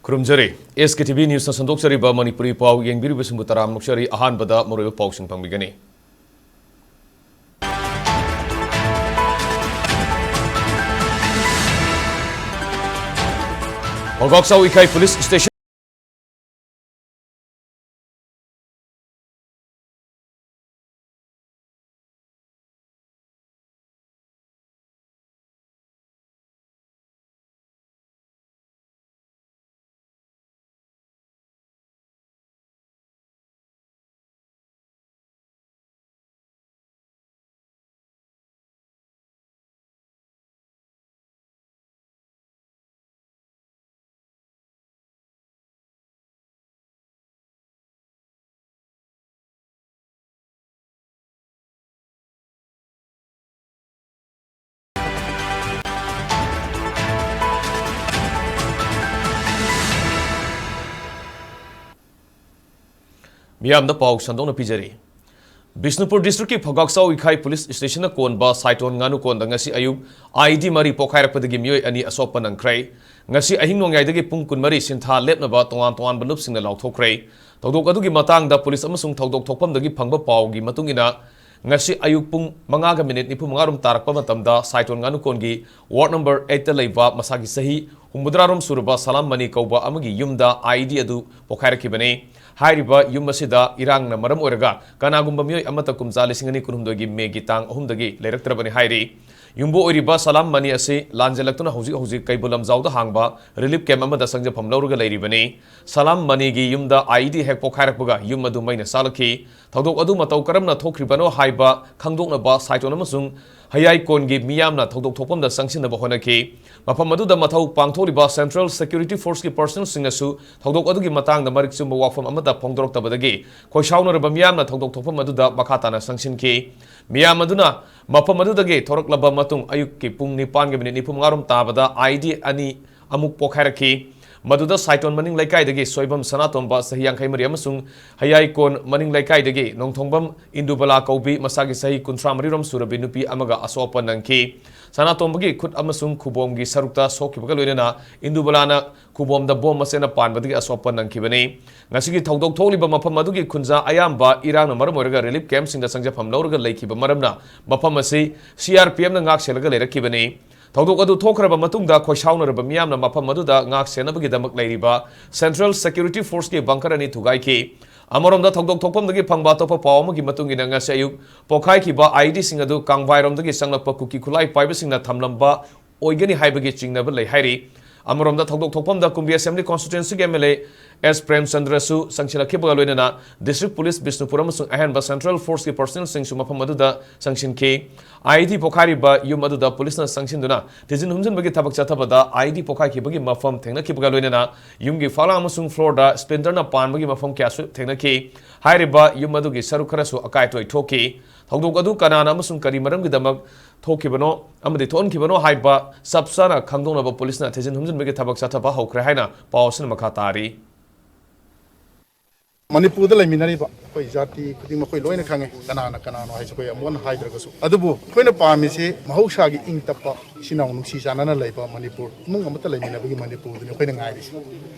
Kurumjari, Sktv'S News na sandokjari ba Manipuri pau yengbiri bisumbu taram nokjari ahanbada moroyo pau sing pangbigani. Hogaksaw Ikay Police Station Miyam da pau sandong na pijari. Bisnupur District ki Hogaksaw Ikay Police Station na kon ba saiton nganu kon da ngasi ayub ID mari pokairak padagi miyoy ani asopan ng kray. Ngasi ahing nongyay dagi pungkun mari sinta lep na ba tongan banup sing na lautok kray. Tawdok adugi matang da police amasung tawdok tokpam dagi pangba pau gi matung ina ngasi ayub pung mga minute ni pu mga rum tarak pa matamda saiton nganu kon gi ward number 8 ta leiba masagi sahi humbudrarom surba salam mani kauba amagi yumda ID adu pokairak kibane. Hairiba yum asida irang na maram oraga kanagumba miyoy amata kumzali singani kunumdogi megi tang ahumdagi leiraktrabani hairi yumbo oriba salam mani ase lanjalaktuna hauji kaibulam zawda hangba relief camp amada sangja phamlauruga leiribani salam mani gi yumda ID hek pokhairakbaga yum adu maina salaki thodok adu matau karamna thokribano haiba khangdokna ba saiton amasung hayai kongi miyamna thodok thopamda sangsinna ba honaki mafam adu da mathau pangtholiba Central Security Force ki personnel singasu thodok adu gi matang da marik sumba wafam amada phongdorok tabadagi khoishauna raba miyamna thodok thopam adu da makhatana sangsinki miyam aduna mafam adu dagi thoraklaba matung ayuk ki pung 9 ge minute ni pum ngarum tabada ID ani amuk pokhairaki Maduda saiton maning laikai dagi soibam sanatom ba sahiyang kay mariam sung hayai kon maning laikai dagi nongthongbam indubala kaubi masagi sahi kuntra marirom surabinupi amaga asopan nangki sanatom bagi khut amasung khubom gi sarukta sokhi baga loina indubala na khubom da bom masena pan badagi asopan nangki bani ngasigi thodok tholiba mafam adugi khunja ayamba irang na maram oraga relief camp singda sangja pham lorga leikhiba maramna mafam asi CRPM na ngak selaga lerakhi bani Tawdok adu thokraba matungda khoishaunaraba miyamna mafam aduda ngak senabagi damak leiriba Central Security Force ki bunker ani thugai ki amoromda tawdok thokpamdagi phangba topa pawamagi matungina ngasi ayuk pokhai ki ba ID sing adu kangvairomdagi sanglakpa kuki khulai paiba singna thamlamba oigani haibagi chingnaba lei hairi amoromda tawdok thokpamda Kumbi Assembly Constituency ki MLA S Prem Chandrasu sangchilakhiba loinana District Police Bisnupur amasung ahanba Central Force ki personnel sing sumafam aduda sangshin ki ID pokhari ba yum aduda police na sangshin duna tijin humjin bagi tabak chathabada ID pokhai ki bagi mafam thengna ki baga loinana yum gi fala amasung floor da splinter na pan bagi mafam kyasu thengna ki hairiba yum adugi sarukharasu akai toi thoki thodok adu kanana amasung kari maram gi damak thokibano amadi thon kibano haiba sabsana khangdona ba police na tijin humjin bagi tabak chathaba hokre haina pawsin makha tari Manipur da laiminariba koi jati kuding makoi loina khange kanana hai koi amon haidragasu adubu koina pamise mahausa gi ingtapa sinau nuksi sanana laiba Manipur mung amata laiminabagi Manipur duni koina ngairi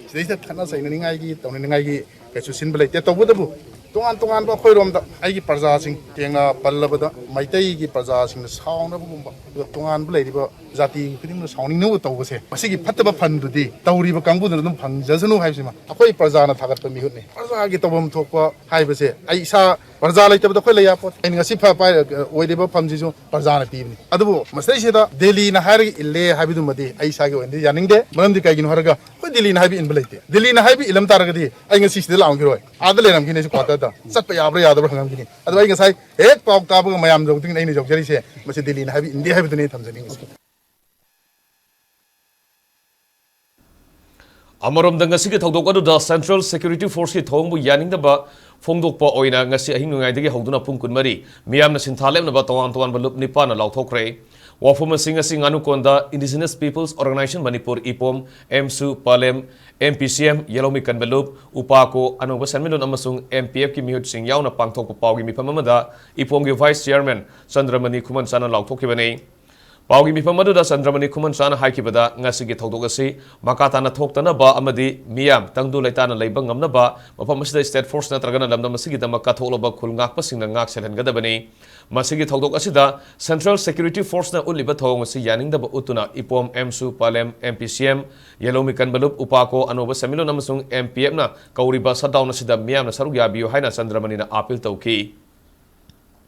sidai thana saina ningai gi tawna ningai gi kaisu sinbelai te tawbudabu tongan ba khoirom da aigi parja sing tengna pallabada maitai gi parja sing sauna bugumba tongan bulai riba jati kuding sauning no tawbase masigi phattaba phandudi tawriba kangbu dum phangjasanu haisima akoi parja na thagat pa mihutne parja gi tawbam thokpa haibase ai sa parja laitabada khoi leya pot ai ngasi pha pai oideba phamjisu parja na pibni adubu masai seda Delhi na hair ille habidu madi ai sa gi ondi yaningde manamdi kai gin haraga khoi Delhi na habi in belaite Delhi na habi ilam taragadi ai ngasi sida laung giroi adale ram gine su kwata da satpa yabra yadabra hangam gini adu ai ngasai ek pauk tabu mayam jogting ai ni jogjari se masi Delhi na habi indi habi dune thamjani Amarom da ngasi ki thodok adu da Central Security Force ki thongbu yaning da ba phongdok pa oina ngasi ahing ngai dagi hoduna pungkun mari miyam na sinthalem na ba tawan balup nipa na lauthokre wafuma singa singanu konda Indigenous Peoples Organization Manipur IPOM MSU Palem MPCM Yelomi Kanbalup Upako Anong Basanmilon amasung MPF ki mihut sing yaw na pangthok pa pawgi mipam amada IPOM ki Vice Chairman Chandramani Kuman sana lauthokibani ꯄꯥꯎꯒꯤ ꯃꯤꯐꯝ ꯑꯗꯨꯗ ꯆꯟꯗ꯭ꯔꯃꯅꯤ ꯈꯨꯃꯟꯆꯥꯅ ꯍꯥꯏꯈꯤꯕꯗ ꯉꯁꯤꯒꯤ ꯊꯧꯗꯣꯛ ꯑꯁꯤ ꯃꯈꯥ ꯇꯥꯅ ꯊꯣꯛꯇꯅꯕ ꯑꯃꯗꯤ ꯃꯤꯌꯥꯝ ꯇꯪꯗꯨ ꯂꯩꯇꯥꯅ ꯂꯩꯕ ꯉꯝꯅꯕ ꯃꯐꯝ ꯑꯁꯤꯗ ꯁ꯭ꯇꯦꯠ ꯐꯣꯔꯁ ꯅꯠꯇ꯭ꯔꯒꯅ ꯂꯝꯗꯝ ꯑꯁꯤꯒꯤꯗꯃꯛ ꯀꯠꯊꯣꯛꯂꯕ ꯈꯨꯜ ꯉꯥꯛꯄꯁꯤꯡꯅ ꯉꯥꯛ ꯁꯦꯜꯍꯟꯒꯗꯕꯅꯤ ꯃꯁꯤꯒꯤ ꯊꯧꯗꯣꯛ ꯑꯁꯤꯗ ꯁꯦꯟꯇ꯭ꯔꯦꯜ ꯁꯦꯀ꯭ꯌꯨꯔꯤꯇꯤ ꯐꯣꯔꯁꯅ ꯎꯠꯂꯤꯕ ꯊꯧꯑꯣꯡ ꯑꯁꯤ ꯌꯥꯅꯤꯡꯗꯕ ꯎꯠꯇꯨꯅ ꯏꯄꯣꯝ ꯑꯦꯝꯁꯨ ꯄꯥꯂꯦꯝ ꯑꯦꯝꯄꯤꯁꯤꯑꯦꯝ ꯌꯦꯂꯣꯃꯤ ꯀꯟꯕꯂꯨꯞ ꯎꯄꯥꯀꯣ ꯑꯅꯧꯕ ꯁꯦꯟꯃꯤꯠꯂꯣꯟ ꯑꯃꯁꯨꯡ ꯑꯦꯝꯄꯤꯑꯦꯐꯅ ꯀꯧꯔꯤꯕ ꯁꯠꯗꯥꯎꯟ ꯑꯁꯤꯗ ꯃꯤꯌꯥꯝꯅ ꯁꯔꯨꯛ ꯌꯥꯕꯤꯌꯨ ꯍꯥꯏꯅ ꯆꯟꯗ꯭ꯔꯃꯅꯤꯅ ꯑꯥꯄꯤꯜ ꯇꯧꯈꯤ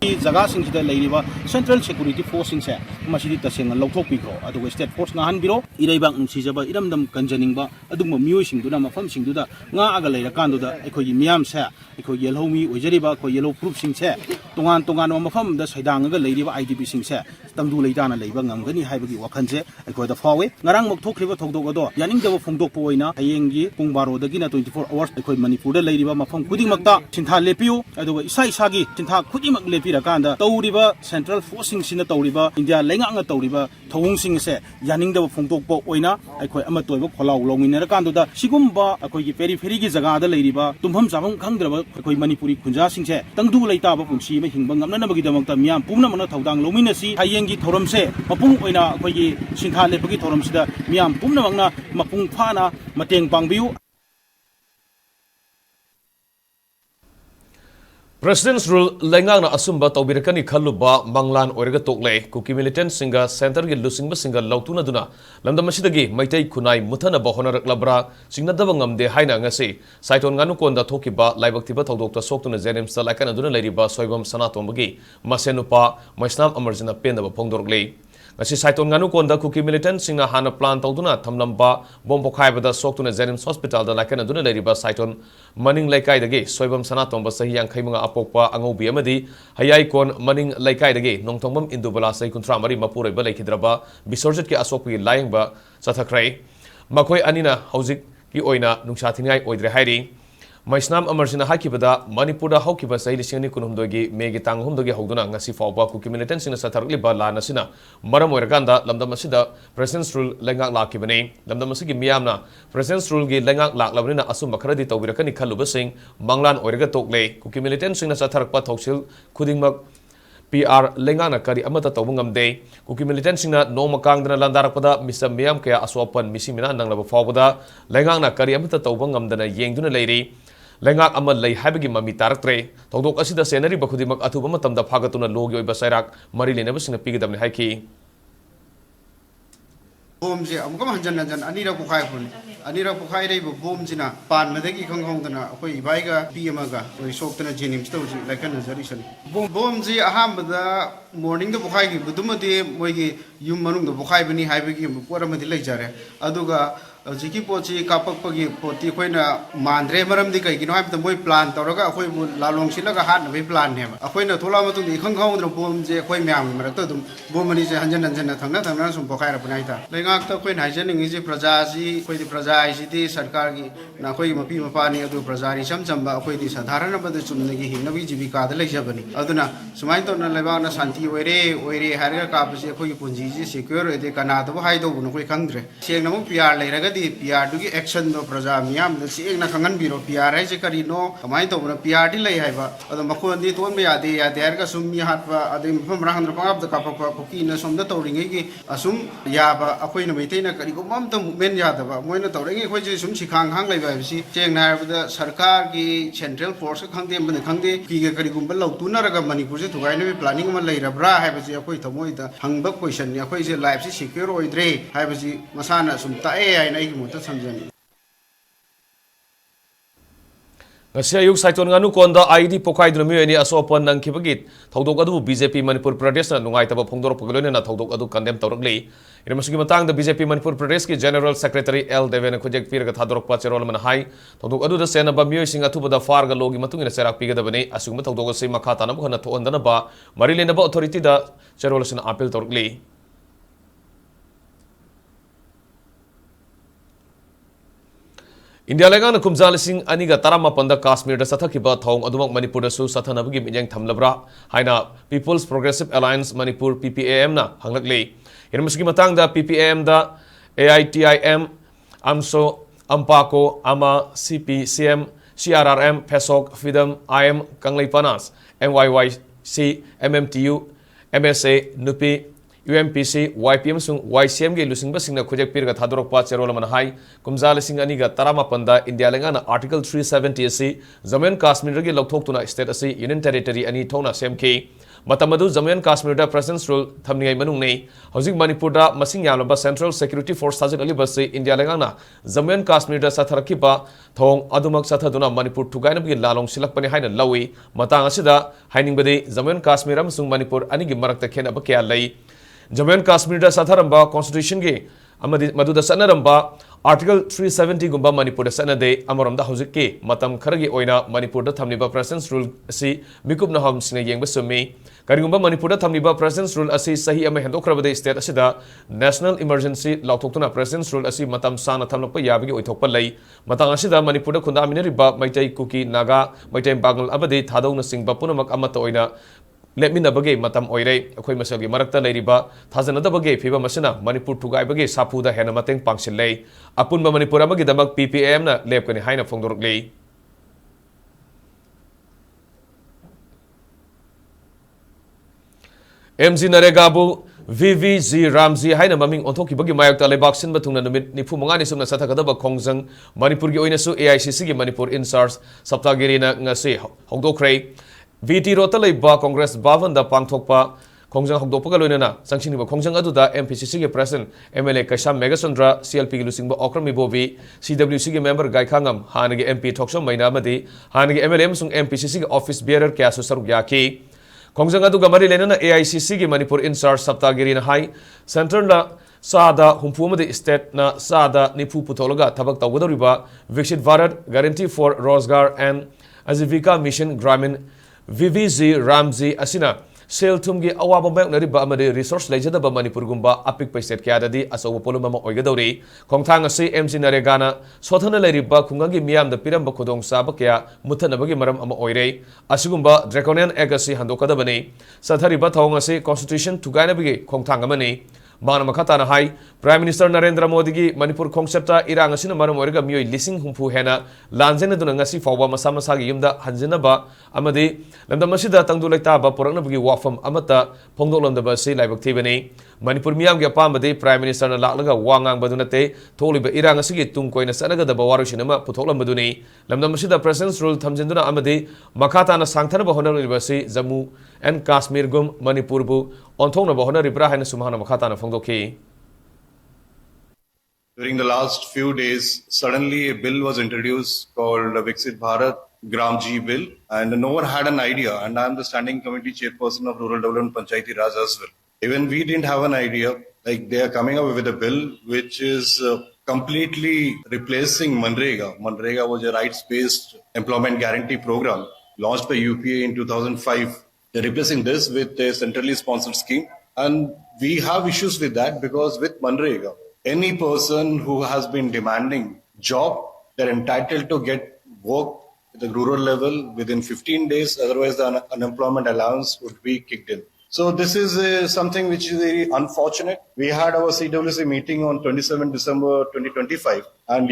ꯖꯒꯥꯁꯤꯡꯁꯤꯗ ꯂꯩꯔꯤꯕ ꯁꯦꯟꯇ꯭ꯔꯦꯜ ꯁꯦꯀ꯭ꯌꯨꯔꯤꯇꯤ ꯐꯣꯔꯁꯁꯤꯡꯁꯦ ꯃꯁꯤꯗꯤ ꯇꯁꯦꯡꯅ ꯂꯧꯊꯣꯛꯄꯤꯈ꯭ꯔꯣ ꯑꯗꯨꯒ ꯁ꯭ꯇꯦꯠ ꯐꯣꯔꯁ ꯉꯥꯍꯟꯕꯤꯔꯣ ꯏꯔꯩꯕꯥꯛ ꯅꯨꯡꯁꯤꯖꯕ ꯏꯔꯝꯗꯝ ꯀꯟꯖꯅꯤꯡꯕ ꯑꯗꯨꯒꯨꯝꯕ ꯃꯤꯑꯣꯏꯁꯤꯡꯗꯨꯅ ꯃꯐꯝꯁꯤꯡꯗꯨꯗ ꯉꯥꯛꯑꯒ ꯂꯩꯔꯀꯥꯟꯗꯨꯗ ꯑꯩꯈꯣꯏꯒꯤ ꯃꯤꯌꯥꯝꯁꯦ ꯑꯩꯈꯣꯏ ꯌꯦꯜꯍꯧꯃꯤ ꯑꯣꯏꯖꯔꯤꯕ ꯑꯩꯈꯣꯏ ꯌꯦꯜꯍꯧ ꯐꯨꯔꯨꯞꯁꯤꯡꯁꯦ ꯇꯣꯉꯥꯟ ꯇꯣꯉꯥꯟꯕ ꯃꯐꯝꯗ ꯁꯩꯗꯥꯡꯉꯒ ꯂꯩꯔꯤꯕ IDPꯁꯤꯡꯁꯦ ꯇꯪꯗꯨ ꯂꯩꯇꯥꯅ ꯂꯩꯕ ꯉꯝꯒꯅꯤ ꯍꯥꯏꯕꯒꯤ ꯋꯥꯈꯜꯁꯦ ꯑꯩꯈꯣꯏꯗ ꯐꯥꯎꯏ ꯉꯔꯥꯡꯃꯛ ꯊꯣꯛꯈꯤꯕ ꯊꯧꯗꯣꯛ ꯑꯗꯣ ꯌꯥꯅꯤꯡꯗꯕ ꯐꯣꯡꯗꯣꯛꯄ ꯑꯣꯏꯅ ꯍꯌꯦꯡꯒꯤ ꯄꯨꯡ 12ꯗꯒꯤꯅ 24 ꯑꯋꯥꯔꯁ ꯑꯩꯈꯣꯏ ꯃꯅꯤꯄꯨꯔꯗ ꯂꯩꯔꯤꯕ ꯃꯐꯝ ꯈꯨꯗꯤꯡꯃꯛꯇ ꯁꯤꯟꯊꯥ ꯂꯦꯞꯄꯤꯌꯨ ꯑꯗꯨꯒ ꯏꯁꯥꯒꯤ ꯁꯤꯟꯊꯥ ꯈꯨꯗꯤꯡꯃꯛ ꯂꯦꯞꯄꯤꯔꯀꯥꯟꯗ ꯇꯧꯔꯤꯕ ꯁꯦꯟꯇ꯭ꯔꯦꯜ ꯐꯣꯔꯁꯁꯤꯡꯁꯤꯅ ꯇꯧꯔꯤꯕ ꯏꯟꯗꯤꯌꯥ ꯂꯩꯉꯥꯛꯅ ꯇꯧꯔꯤꯕ ꯊꯧꯑꯣꯡꯁꯤꯡ ꯑꯁꯦ ꯌꯥꯅꯤꯡꯗꯕ ꯐꯣꯡꯗꯣꯛꯄ ꯑꯣꯏꯅ ꯑꯩꯈꯣꯏ ꯑꯃꯠꯇ ꯑꯣꯏꯕ ꯈꯣꯜꯂꯥꯎ ꯂꯧꯃꯤꯟꯅꯔꯀꯥꯟꯗꯨꯗ ꯁꯤꯒꯨꯝꯕ ꯑꯩꯈꯣꯏꯒꯤ ꯄꯦꯔꯤꯐꯦꯔꯤꯒꯤ ꯖꯒꯥꯗ ꯂꯩꯔꯤꯕ ꯇꯨꯝꯐꯝ ꯆꯥꯐꯝ ꯈꯪꯗ꯭ꯔꯕ ꯑꯩꯈꯣꯏ ꯃꯅꯤꯄꯨꯔꯤ ꯈꯨꯟꯖꯥꯁꯤꯡꯁꯦ ꯇꯪꯗꯨ ꯂꯩꯇꯥꯕ ꯄꯨꯟꯁꯤ ꯑꯃ ꯍꯤꯡꯕ ꯉꯝꯅꯅꯕꯒꯤꯗꯃꯛꯇ ꯃꯤꯌꯥꯝ ꯄꯨꯝꯅꯃꯛꯅ ꯊꯧꯗꯥꯡ ꯂꯧꯃꯤꯟꯅꯁꯤ ꯍꯌꯦꯡꯒꯤ ꯊꯧꯔꯝꯁꯦ ꯃꯄꯨꯡ ꯑꯣꯏꯅ ꯑꯩꯈꯣꯏꯒꯤ ꯁꯤꯟꯊꯥ ꯂꯦꯞꯄꯒꯤ ꯊꯧꯔꯝꯁꯤꯗ ꯃꯤꯌꯥꯝ ꯄꯨꯝꯅꯃꯛꯅ ꯃꯄꯨꯡ ꯐꯥꯅ ꯃꯇꯦꯡ ꯄꯥꯡꯕꯤꯌꯨ President's rule Lengana Asumba Taubirakani Kaluba, Manglan Orega Tokle, Kuki militant singer, Center Lusingba singer Lautuna Duna, Landamasitagi, Maitei Kunai, Mutana Bahona Labra, Signadavangam de Haina Ngasi, Saiton Ganukonda Tokiba, Libactiba Dr. Soktuna Zenim Salakana Duna Lady Ba Soibam Sanatomagi, Masenupa, Maisnam Amarjana Penda Pongdorgle. Ngasi Saiton Ganukonda Kuki militant singer Hana Plan Tauduna, Tamlamba, Bombokai Soktuna Zenims Hospital, the Lakana Duna Lady Ba Saiton, Manning Laikai the Gay, Soibam Sanatom Basahiyang Kaimanga Apopa, Angobi Amadi, Hayai Kon, Manning Laikai the Gay, Nongtomum Indubala Sai Kuntramari Mapure Balakidraba, Bisorjet Ki Asopi lying ba Satakray, Makoi Anina, Hauzik, Ki Oina, Nungshatingai, Oidre Hairi. Maisnam Amarjina Hakibada, Manipura Hokiba Sailishani Kunumdogi, Megi Tanghumdogi Hoduna, Nasi Fauba, Kuki militants in a Satarli Balanasina, Maramoiraganda, Lamdamasida, President's rule Lengak Lakibane, Lamdamasigi Miamna, President's rule Gi Lengak Lak Lavina Asum Makradit Wirakani Kalubasing, Manglan Orega Tokle, Kuki militants in a Satarpa Toksil, Kudingmak. PR Lengana Kari Amata Tobungam Day, Kuki militants in a no Makangana Landarapada, Mr. Miam Kaya Aswapan, Missimina, Nangaba Fawada, Lengana Kari Amata Tobungam than a Yangduna lady. Lengak Amal lay Habigi Mami Taraktre, Todok Asida Senari Bakudimak Atubamatam the Pagatuna Logo Basairak, Marilyn never seen a pigdam Haki. Boomsi amukam hanjan anira bukai pun anira bukai rei boom sina pan medeki kong kong dana akoi ibaiga piyamaga oi soktana jenim stoji like an azarisan boomsi aham bada morning the bukai gi budumati moigi yum manung the bukai bani haibegi poramadi leijare aduga Ziki Pochi Kapaki Poti Quena Mandre Maram the Kaino have the boy plant or Lalong Silaga had we plan him. A Quena Tolamatu the Hong Kong boom, the Quayam, Maratum, Boman is a hundred and Tanatan, some Pokara Panita. Langaka Queen Hygienic is a Prazazi, Quay the Prazai City, Sarkagi, Nakoi Mapima Pani, Adu Prazari, Samba, Quay the Satarana, but the Sumnagi, Navijibika, the Lejabani. Aduna, Sumaito Levana Santi, Were, Harrier Kapas, Koy Punji, secure the Canada, Haido, Nukui country. Saying no PR later. PR to get action of Prazamiam, the seeing Nakangan Biro, PR Carino, a mind of a PR delay, or the Makundi told me at the Ergasum Yahapa, the from Rahan the Kapakina, some the Toringi, assume Yaba, a queen of Matina, Karicomam, Men Yadava, when the Toringi, which is some Chikang Hang like see, saying with the Sarkar, Central Force, Kandi, and the Kandi, Kiga Karikumbala, Tunaraga Manipur to Rhino planning Malay, Bra, have a Yakoita, Hangba question, Yakois life is secure or Dre, have a Masana, some Tae. Ayuk Saiton Ganu Konda ID Pokai Drumuni Asopan and Kibagit, Todogadu, BJP Manipur Pradesh and Nuaitaba Pondor Pogolina, Todogadu condemned Torgli. In Muskimatang, the BJP Manipur Pradesh General Secretary L. Devena Kujak Pirga Tadok Pacharolaman High, Todogadu the Senaba Musing Atuba the Farga Logi Matun Serak Piga the Bene, Asuma Todogo Makatana Bukana to Andanaba, Marilynaba Authority the Cherolas and Apple Torgli. India Lagana Kumzalising Aniga Tarama Panda Kashmir the Satakiba Thong Adumak Manipur Su Satanabigi Yang Tamlabra Haina People's Progressive Alliance Manipur PPAM na Hanglagli. In Muskimatang the PPAM the AITIM AMSO Ampako Ama CPCM CRRM PESOK FIDM IM Kanglay Panas MYYC MMTU MSA NUPI UMPC, YPM sung YCM ge lusing basing na khujek pir ga thadorok pa cherol man hai kumza lising ani ga tarama panda India lenga na Article 370 asi Jammu and Kashmir ge lokthok tuna state asi Union Territory ani thona semke matamadu Jammu and Kashmir da presence rule thamni manung nei hojik Manipur da masing yamlaba Central Security Force sajid ali basi India lenga na Jammu and Kashmir da satharaki pa thong adumak sathaduna Manipur thugaina bi lalong silak pani haina lawi matang asida haining bade Jammu and Kashmir amsung Manipur ani gi marakta khena ba kya lai Jammu and Kashmir da satharamba constitution ge amadi maduda sanaramba Article 370 gumba Manipur da sanade amaramda hojikki matam kharagi oina Manipur da thamniba presence rule asi mikup na ham singa yengba sumi karigumba Manipur da thamniba presence rule asi sahi ama hendokrabade state asida national emergency lautoktuna presence rule asi matam sana thamlakpa yabagi oithokpa lai matang asida Manipur da khunda aminariba maitai kuki naga maitai bangal abade thadawna singba punamak amata oina Let me nabage matam oire, a quay masalgi marakta ladiba, Tazanadabage, Fiba Masina, Manipur to Gaibage, Sapuda, Henamating, Pangsilay, Apunba Manipurabagi Damak PPM na Lepkani Haina Fondorgley. MZ Naregabu, VVZ Ramzi Haina Maming Ontoki Bagi Mayak Talebak Sin Batuna Nipu Mangani Sumna Satakadaba Kongzang, Manipur Oinasu AICC Manipur Insars, Saptagirina Ngasi, Hogdokray. VT Rota Laiba Congress Bavan da Pangthokpa Kongjang Hogdokpa Loinana Sanctioning Kongjang Aduda MPCC President MLA Kasham Megasandra CLP Lusingba Okrami Bovi CWC member Gai Kangam Hanagi MP Toksho Mainamadi Hanagi MLM Sung MPCC Office Bearer Kasu Sarugyaki Kongjang Aduga Mari Lenana AICC Manipur Insar Saptagiri na Hai Center na Sada Humpumadi State na Sada Nipu Putologa Tabak Tawadariba Vikshit Bharat Guarantee for Rozgar and Azivika Mission Gramin VVZ Ramzi Asina Sel Tumgi Awaba Bank Nariba Amadi Resource Legenda Manipur Gumba Apik Paiset Kiadadi Asawa Polumama Oigadori Kongtang Asi MC Naregana Sotana Lariba Kungangi Miam the Piram Bakodong Sabakya Mutanabagi Maram Ama Oire Asugumba Draconian Egasi Handokadabani Sathariba Tongasi Constitution Tuganabigi Kongtangamani Mana Makatana Hai Prime Minister Narendra Modi gi Manipur Concepta Irang Asina Maram Orga Mio Lising Humpu Hena Lanzena Dunangasi Fawa Masamasagi Yumda Hanzinaba Amadi Lamdamasida Tangduleta Baporanabi Wafam Amata Pongdolandaba Si Laibaktivani Manipur Miam Yapamadi Prime Minister Nalaga Wangang Badunate Toliba Irang Asigi Tunkoina Sanaga the Bawarushinama Putolam Baduni Lamdamasida President's Rule Tamzinduna Amadi Makatana Sangtana Bahona University Jammu and Kashmir Gum Manipurbu Ontona Bahona Ribra and Sumana Makatana Fondoki. During the last few days, suddenly a bill was introduced called Viksit Bharat Gramji Bill, and no one had an idea. And I am the standing committee chairperson of Rural Development Panchayati Raj as well. Even we didn't have an idea. Like they are coming up with a bill which is completely replacing Manrega. Manrega was a rights-based employment guarantee program launched by UPA in 2005. They're replacing this with a centrally sponsored scheme. And we have issues with that because with Manrega, any person who has been demanding job, they're entitled to get work at the rural level within 15 days. Otherwise, the unemployment allowance would be kicked in. So this is something which is very unfortunate. We had our CWC meeting on 27 December 2025 and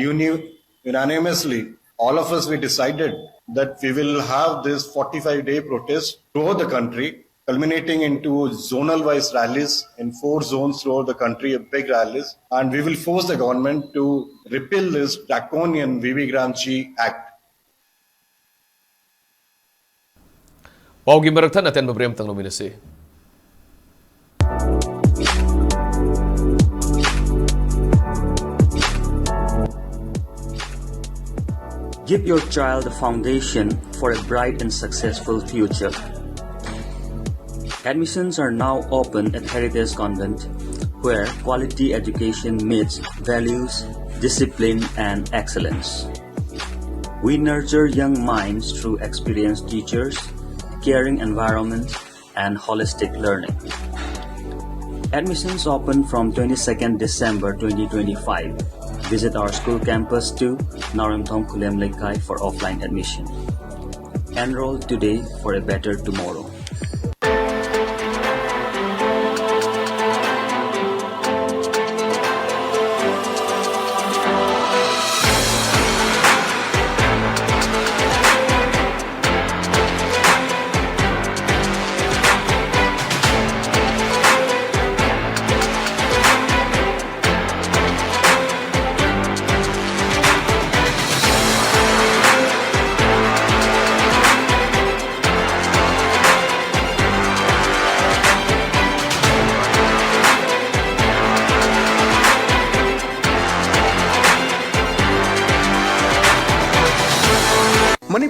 unanimously, all of us, we decided that we will have this 45-day protest throughout the country, culminating into zonal-wise rallies in 4 zones throughout the country, big rallies, and we will force the government to repeal this draconian VV Gramji Act. Paugi Maraktan aten Mabrem Tang Luminasi. Give your child a foundation for a bright and successful future. Admissions are now open at Heritage Convent, where quality education meets values, discipline, and excellence. We nurture young minds through experienced teachers, caring environment, and holistic learning. Admissions open from 22nd December 2025. Visit our school campus to Naramthong Kulem Lekai for offline admission. Enroll today for a better tomorrow.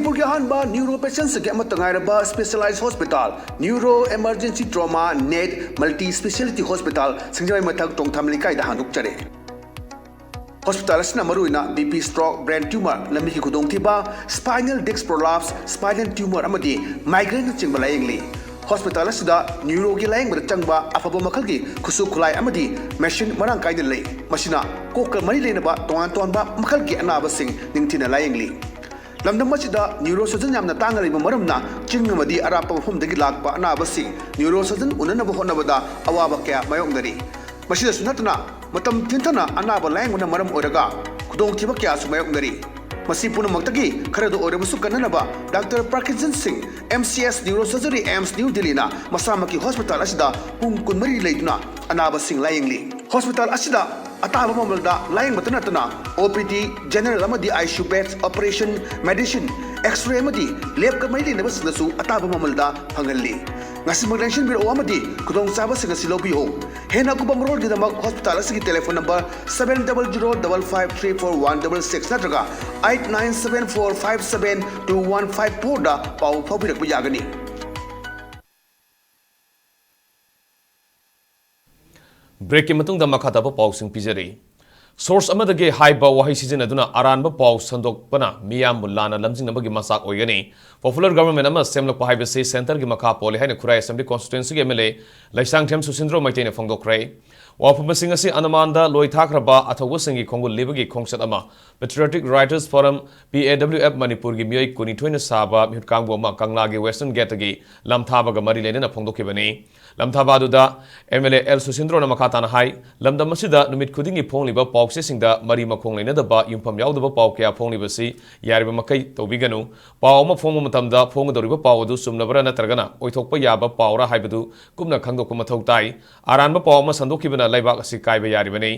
Manipur के अहानबा neuro patients के अमत तंगाइरबा specialised hospital neuro emergency trauma नेट multi speciality hospital Singjamei मथक टोंगथाम लिकाइदा हानुकचरे hospital असना मरुइना बीपी स्ट्रोक ब्रेन ट्यूमर लम्बी की खुदोंथिबा spinal disc prolapse spinal tumour अमदी माइग्रेन चिंबा लायंगली हॉस्पिटल असदा न्यूरो की लायंगबद चंगबा अफबो मखल की खुसु खुलाई अमदी मशीन मरांग काइदे लई मशीना कोक मरी लेनबा तोंगान तोंबा मखल की अनाबसिंग निंगथिना लायंगली लमदम मसिदा न्यूरो सर्जन यामना तांगा लेबा मरमना चिंगमदी अरापा मफमदगी लाकपा अनाबसिंग न्यूरो सर्जन उननबा होनबदा अवाबा कया मायोंगदरी मसिदा सुनतना मतम थिंथना अनाबा लायंगना मरम ओरगा खुदोंथिबा कया सुमायोंगदरी मसी पुनमक्तगी खरदो ओरबसु कन्ननबा doctor Parkinson Singh MCS neuro surgery AIIMS New Delhi ना मसामकी हॉस्पिटल असिदा पुंग कुनमरी लेदुना अनाबा सिंह लायंगली हॉस्पिटल असिदा अताबा ममलदा लायंग मतनतना OPD जनरल अमदी ICU beds operation medicine x ray अमदी लैब कमैली नबसनसु अताबा ममलदा फंगल्ली ngasimagnation biro amadi kudong saba singa silobiho hena kubang road gidamag hospital asigi telephone number 7005534166 natraga 8974572154 da pau phabirak yagani break ki matung da makha da pau sing pijari source amadage haiba wahi season aduna aranba pau sandokpana miyam lana lamjing nabagi masak oigani popular government ama semlok haiba se center gi makha pole haina khurai assembly constituency gi MLA laisang them susindro maitene phongdokrai wapuma sing asi anamanda loithakraba athawa singi khongul lebagi khongsat ama patriotic writers forum PAWF manipur gi miyoi kuni thoina saba mihkangbo ma kangla gi western gate gi lamthaba ga mari lena phongdokibani lamthaba da MLA L susindro na makha tana hai lamdam asida numit khudingi phongliba pawse singda mari makhong lena da ba yumpham yaudaba paw kya phongliba si yariba makai tobiganu paw ma phong matamda phong doriba paw du sumnabara na targana oithokpa yaba pawra haibadu kumna khangdokpa mathau tai aranba paw ma sandokibana laibak asi kaiba yaribani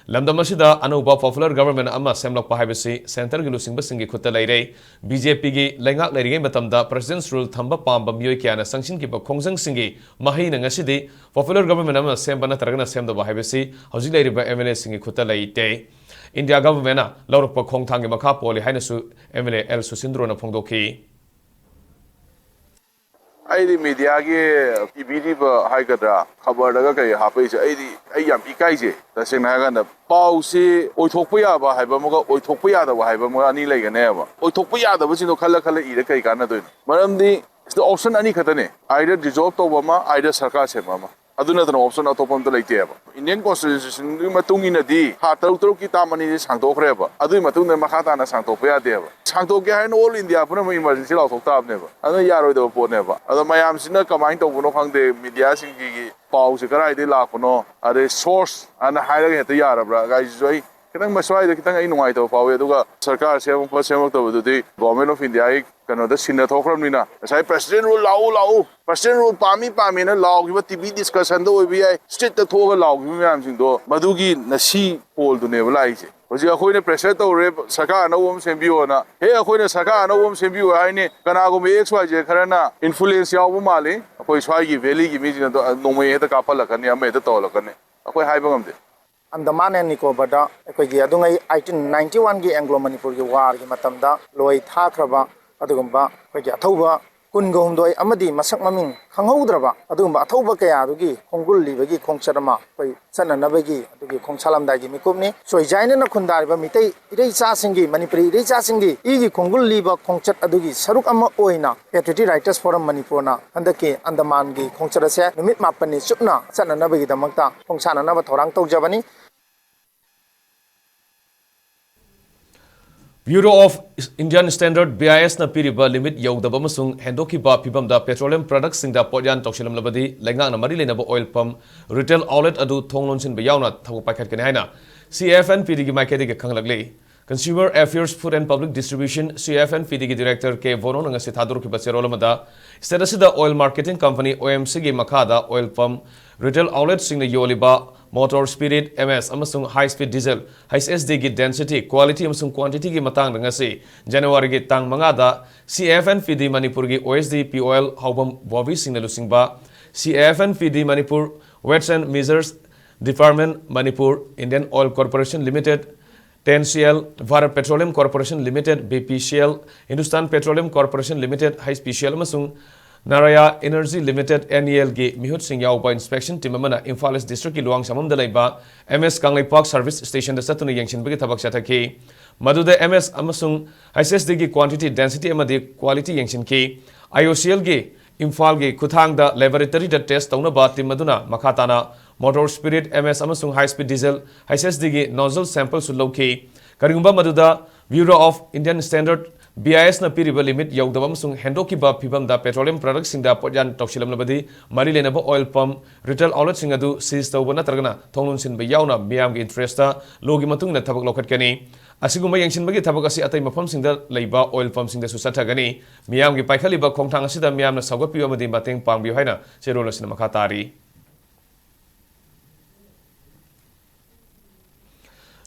lamdam asida anuba popular government ama semlokpa haibasi center gi lusingba singi khutta laire BJP gi lengak lairige matamda president's rule thamba pamba miyoi kyana sangshin ki ba khongjang singi mahi na ngasidi popular government ama sembana targana semda ba haibasi hauji lairiba MLA singi khutta laite India government na lawrokpa khongthang gi makha poli haina su MLA L Susindro na phongdokhi आईदी media के इबीरी हाइगद्रा खबर लगा कई हापैसे आई याम इकाइजे तसेंग हागन पाउसे ओइथोकप याबा हाइबा मगा ओइथोकप यादबा हाइबा मगा अनि लैगनेबा ओइथोकप यादबा सिनो खल खल इरे कई काना दोइन मरमदी इस ऑप्शन अनि खतने आइदर डिसॉल्व तोबमा आइदर सरकार सेबमा aduna tano option atopam ta leite ba Indian constitution gi matung ina di ha taru taru ki tamani sangtok re ba adui matung na makha ta na sangtok ya de ba sangtok ge hain all India puna emergency law thok ta ne ba adu yaroi da po ne ba adu mayam sina combine to bono khang de media sing gi pau se karai de la kono ade source ana haira ge ta yara bra ga joi kitang maswai de kitang ai nuai to pawe aduga sarkar se mo se mo to du di government of India ai kano da sinna thokram ni na sai president rule lau president rule pami na law gi TV discussion do bi ai state ta thoga law gi myam sing do madu gi na si pol du ne blai se hoji akhoi ne pressure to re sarkar na wom sembiyo na he akhoi ne sarkar na wom sembiyo ai ne kana go me xyz khara na influence yaw bu male akhoi swai gi valley gi mi jin do no me he ta ka phala kan ya me ta to la kan ne akhoi hai bangam de Andaman and Nicobar, Equidungai 1891 gi Anglo Manipur war gi matamda loi thakraba adugumba Toba Kungondoi Amadi Masak Maming Hangodraba Adumba Toba Kaya Dugi Kongul Libagi Kongsarama Sana Nabagi Dugi Kongsalam Dagi Mikubni so Jaina Kundariba Mite Irisa Singi Manipuri Irisa Singi Igi Kongul Liba Kongchat Adugi Saruk Ama Oina Patriotic Writers Forum Manipurna Andaki Andaman gi Kongsarase Numit Mapani Supna Sana Nabagi Damakta Kongsana Nava Torang Tojabani Bureau of Indian Standard BIS na piriba limit yaudaba masung hendoki ba pibam da petroleum products sing da podyan tokshilam labadi lengang na mari lena ba oil pump retail outlet adu thonglon sin ba yauna thabu pakhat kene haina CFNPD gi maikedi ge khanglagle Consumer Affairs Food and Public Distribution CFNPD gi director ke vono nga se thadur ki baserola mada status da oil marketing company OMC gi makada oil pump retail outlet sing na yoliba motor spirit MS amasung high speed diesel HSD gi density quality amasung quantity gi matang nga se January gi tang manga da CFNPD Manipur gi OSD POL haubam bovi sing na lusing ba CFNPD Manipur Weights and Measures Department Manipur Indian Oil Corporation Limited 10CL, Bharat Petroleum Corporation Limited, BPCL, Hindustan Petroleum Corporation Limited, HPCL amasung Naraya Energy Limited NEL gi mihut sing yaupa inspection team amana Imphal District ki luang samam da laiba MS Kanglei Park Service Station da satuna yangshin bagi thabak chathaki maduda MS amasung HSD gi quantity density amadi quality yangshin ki IOCL gi Imphal gi kuthang da laboratory da test tauna ba team maduna makhatana motor spirit MS amasung high speed diesel HSD gi nozzle sample su loki karigumba maduda Bureau of Indian Standard BIS na piriba limit yaudaba amasung hendoki ba phibam da petroleum products singda podyan toksilam labadi mari lenaba oil pump retail outlet singadu seize tawba natragana thonglun sinba yauna miyam gi interest ta logi matung na thabak lokhat kani asiguma yangshin bagi thabak asi atai mafam singda leiba oil pump singda su sathagani miyam gi paikhali ba khongthang asida miyam na sagat piwa madi mateng pangbi haina cherol asina makha tari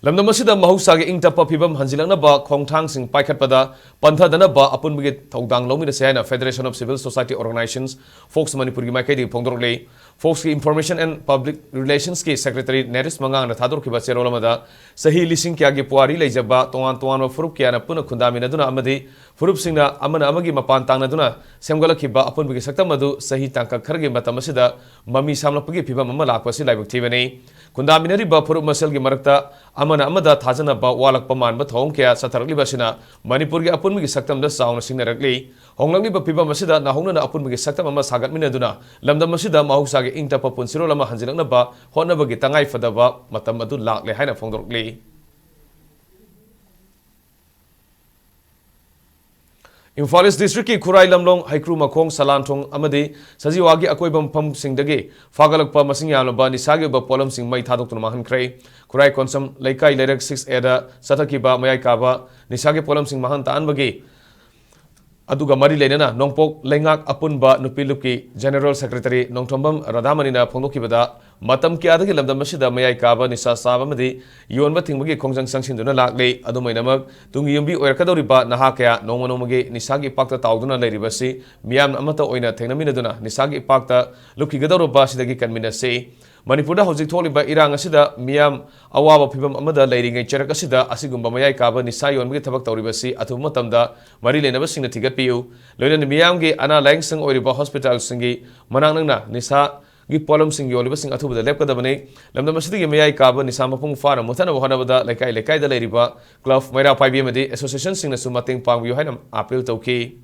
lamdam asida mahusagi ingtapa phibam hanjilangna ba khongthang sing paikhatpada panthadana ba apunbagi thodang lomina sehaina Federation of Civil Society Organizations Fox Manipur gi maikadi phongdorle Fox ki Information and Public Relations ki Secretary Neris Mangang na thador ki ba cherolamada sahi lising kya gi puari leijaba tongan tongan furup kya na puna khundamina duna amadi furup singna amana amagi mapan tangna duna semgala ki ba apunbagi saktamadu sahi tangka khargi matam asida mami samlapagi phibam ama lakpasi laibak thibani khundaminari ba furup masal gi marakta amana amada thajana ba walak paman ba thong kya satharakli basina Manipur gi apun gi saktam da sauna singnarakli honglangli ba piba masida na hongna apun gi saktam ama sagat minaduna lamdam masida mahusa gi ingta pa punsiro lama hanjilangna ba honna ba gi tangai fadaba matam adu lakle haina phongdorkli Imphal District ki Khurai Lamlong Haikru Makhong Salanthong amadi Sajiwagi akoibam pham singdagi fagalakpa masing yamlaba nisagi ba polam sing mai thadokna mahan khrei Khurai Konsam Laikai Lerak 6A da sathaki ba mayai kaba nisagi polam sing mahan taan bagi aduga mari lenana nongpok lengak apunba nupiluki General Secretary Nongthombam Radhamani na phongdokibada matam kyadagi lamdam masida mayai kaba nisa saba madi yonba thingbagi khongjang sangsinduna lakle adumainamak tungi yumbi oirakadoriba naha kya nongmanongmagi nisagi pakta tawduna leiribasi miyam amata oina thengnaminaduna nisagi pakta lukigadoroba sidagi kanminase Manipur da hojik tholiba irang asida miyam awaba phibam amada leiringai charak asida asigumba mayai kaba nisa yonbagi thabak tawribasi athu matamda mari lenaba singna thigatpiu loina miyam gi ana langsang oiriba hospital singi manangnangna nisa gi polam sing yoliba sing athu bada lepkadabani lamdam asida gi mayai kaba nisa mapung fara muthana wahanabada lekai da leiriba club maira paibi amadi association singna sumateng pangbiu haina appeal tawki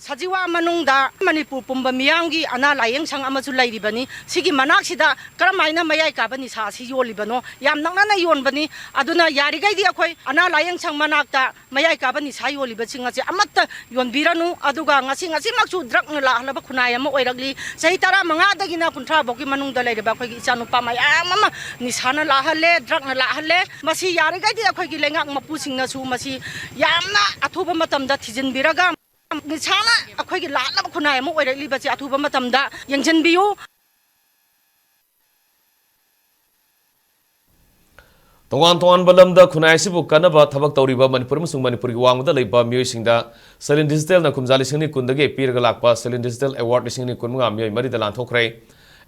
Sajiwa manungda Manipur pumba miyamgi ana layeng sang amazu lairibani sigi manak sida karamaina mayai kabani sa si yolibano yam nangna na yonbani aduna yarigai di akhoi ana layeng sang manakta mayai kabani sa yoliba singa amatta yonbiranu aduga ngasi maksu drak na lahlaba khunai ama oiragli sahi tara manga dagina kunthra boki manungda lairiba akhoi gi ichanu pa mayam ama nisana lahalle drak na lahalle masi yarigai di akhoi gi lengak mapu singna su masi yamna athuba matamda thijinbiraga Nisana akhoi gi lalaba khunai ama oiragli bachi athuba matamda yangjanbiyu Tongan balamda khunai sibu kanaba thabak tawriba Manipur musung Manipur gi wangda leiba miyoi singda Salin Digital na kumjali singni kundage pirga lakpa Salin Digital Award singni kunmunga miyoi mari da lanthokrai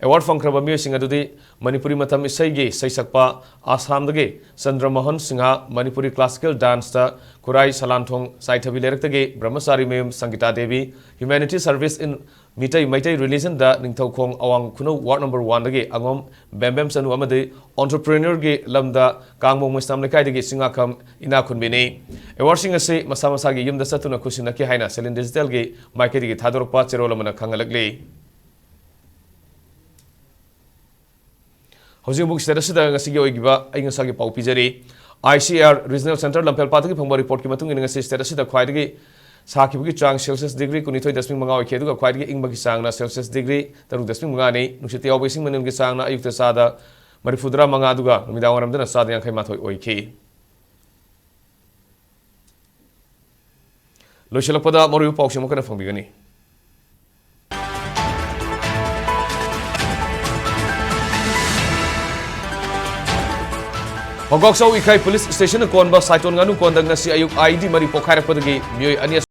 Award fangkraba miyoi singa dudi Manipuri matam isai gi saisakpa Assam dage Chandra Mohan Singha Manipuri classical dance ta Khurai Salanthong Saithabi leraktage Brahmasari Mem Sangita Devi Humanity Service in Maitai Religion da Ningthaukhong Awang Khuno Ward number 1 dage Angom Bembem Sanu amade entrepreneur ge lamda Kangmong Mustam lekai dage Singakham ina khunbini Award singa se masa gi yumda satuna khusina ki haina Salin Digital ge maike gi thadorpa cherolamana khangalakle Housing book status da ngasi gi oigiba ai ngasa gi pau pijari ICR Regional Center Lampel Pataki phangba report ki matung ngasi status da khwaidagi sakibagi chang Celsius degree kunithoi dasming manga oike duga khwaidagi ingba gi sangna Celsius degree taru dasming manga nei nushiti awbai sing manem gi sangna ayukta sada marifudra manga duga numida waram dana sada yang khai mathoi oike loishalakpada moru pawshe mokana phangbigani Hongkong Sau Ikai Police Station konba saiton nganu kondang ngasi ayuk ID mari pokhairak padagi miyoi ania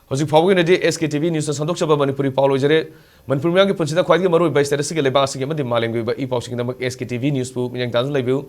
Hojik Pawginadi SKTV News Sandokshaba Manipuri Paulo Jere Manipur Miang Punchida Kwagi Maru by Status Labasi Yamadi Maling by E Paushing SKTV News Pu Yang Tanzan Lebu